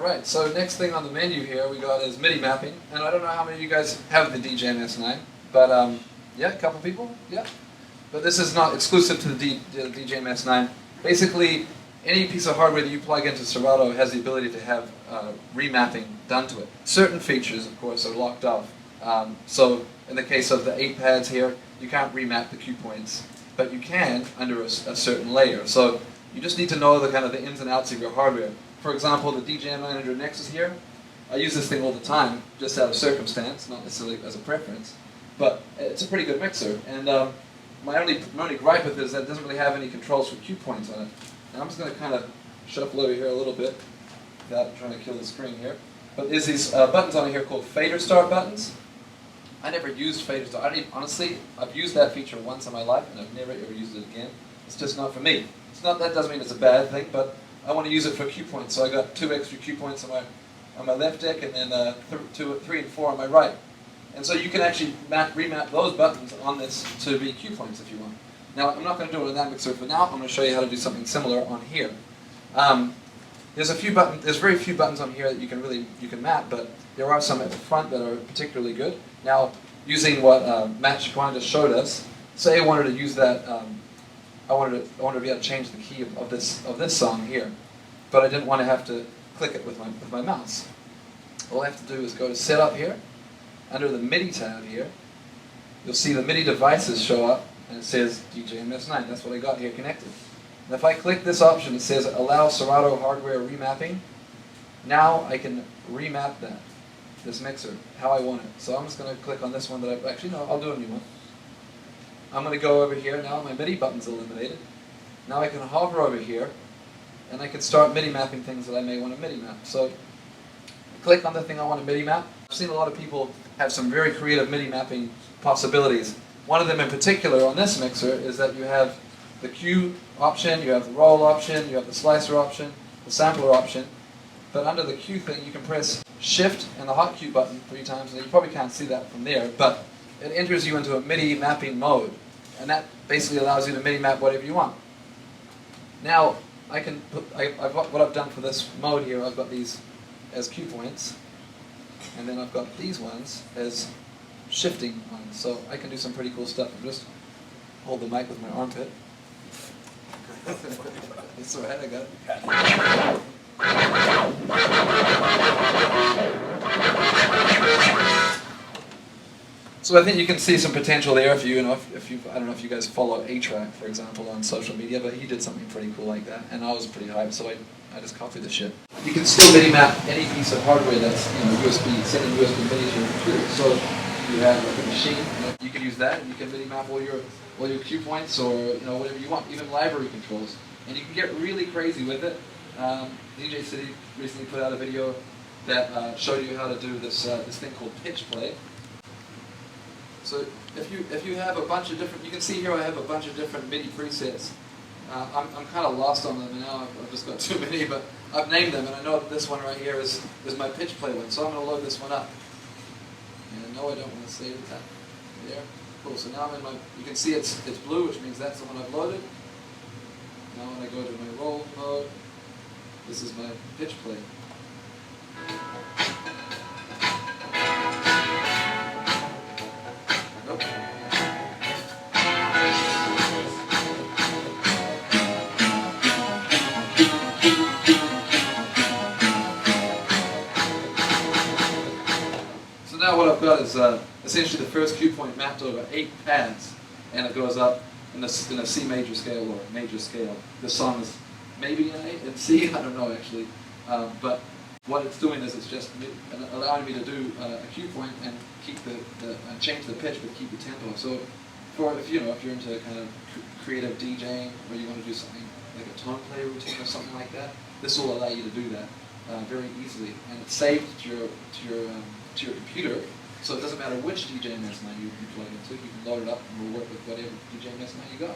Alright, so next thing on the menu here we got is MIDI mapping, and I don't know how many of you guys have the DJ MS9, but yeah, a couple people, yeah. But this is not exclusive to the DJ MS9. Basically, any piece of hardware that you plug into Serato has the ability to have remapping done to it. Certain features, of course, are locked off. So in the case of the 8 pads here, you can't remap the cue points, but you can under a certain layer. So you just need to know the kind of the ins and outs of your hardware. For example, the DJ Manager Nexus here, I use this thing all the time, just out of circumstance, not necessarily as a preference, but it's a pretty good mixer. And my only gripe with it is that it doesn't really have any controls for cue points on it. And I'm just going to kind of shuffle over here a little bit without trying to kill the screen here. But there's these buttons on here called fader start buttons. I never used fader start. Honestly, I've used that feature once in my life, and I've never ever used it again. It's just not for me. It's not, that doesn't mean it's a bad thing, but I want to use it for cue points. So I got 2 extra cue points on my left deck, and then 3 and 4 on my right. And so you can actually remap those buttons on this to be cue points if you want. Now, I'm not going to do it on that mixer for now. I'm going to show you how to do something similar on here. There's very few buttons on here that you can map, but there are some at the front that are particularly good. Now, using what Matt Shaquan just showed us, say I wanted to use that. I wanted to be able to change the key of this song here, but I didn't want to have to click it with my mouse. All I have to do is go to Setup here. Under the MIDI tab here, you'll see the MIDI devices show up, and it says DJ MS9. That's what I got here connected. And if I click this option, it says Allow Serato Hardware Remapping. Now I can remap this mixer, how I want it. So I'm just going to click on this one that actually, no, I'll do a new one. I'm going to go over here. Now my MIDI button's eliminated. Now I can hover over here, and I can start MIDI mapping things that I may want to MIDI map. So click on the thing I want to MIDI map. I've seen a lot of people have some very creative MIDI mapping possibilities. One of them in particular on this mixer is that you have the cue option, you have the roll option, you have the slicer option, the sampler option. But under the cue thing, you can press Shift and the hot cue button 3 times, and you probably can't see that from there, but it enters you into a MIDI mapping mode, and that basically allows you to MIDI map whatever you want. Now, what I've done for this mode here, I've got these as cue points, and then I've got these ones as shifting ones, so I can do some pretty cool stuff. I'll just hold the mic with my armpit. It's alright, I got it. So I think you can see some potential there if I don't know if you guys follow A-Track, for example, on social media, but he did something pretty cool like that, and I was pretty hyped, so I just copied the shit. You can still MIDI map any piece of hardware that's USB, sending USB MIDI to your computer. So you have like a machine, you can use that, and you can MIDI map all your cue points or whatever you want, even library controls, and you can get really crazy with it. DJ City recently put out a video that showed you how to do this thing called pitch play. So if you have a bunch of different, you can see here I have a bunch of different MIDI presets. I'm kind of lost on them now. I've just got too many, but I've named them, and I know that this one right here is my pitch play one. So I'm going to load this one up. And no, I don't want to save it. There. Cool. So now I'm in my. You can see it's blue, which means that's the one I've loaded. Now when I go to my roll mode, this is my pitch play. Now what I've got is essentially the first cue point mapped over 8 pads, and it goes up in a C major scale or a major scale. This song is maybe in C, I don't know actually, but what it's doing is it's just allowing me to do a cue point and keep and change the pitch but keep the tempo. So if you're into kind of creative DJing or you want to do something like a tone play routine or something like that, this will allow you to do that very easily, and it's saved to your computer, so it doesn't matter which DJ MS9 you plug into, you can load it up and we'll work with whatever DJ MS9 you got.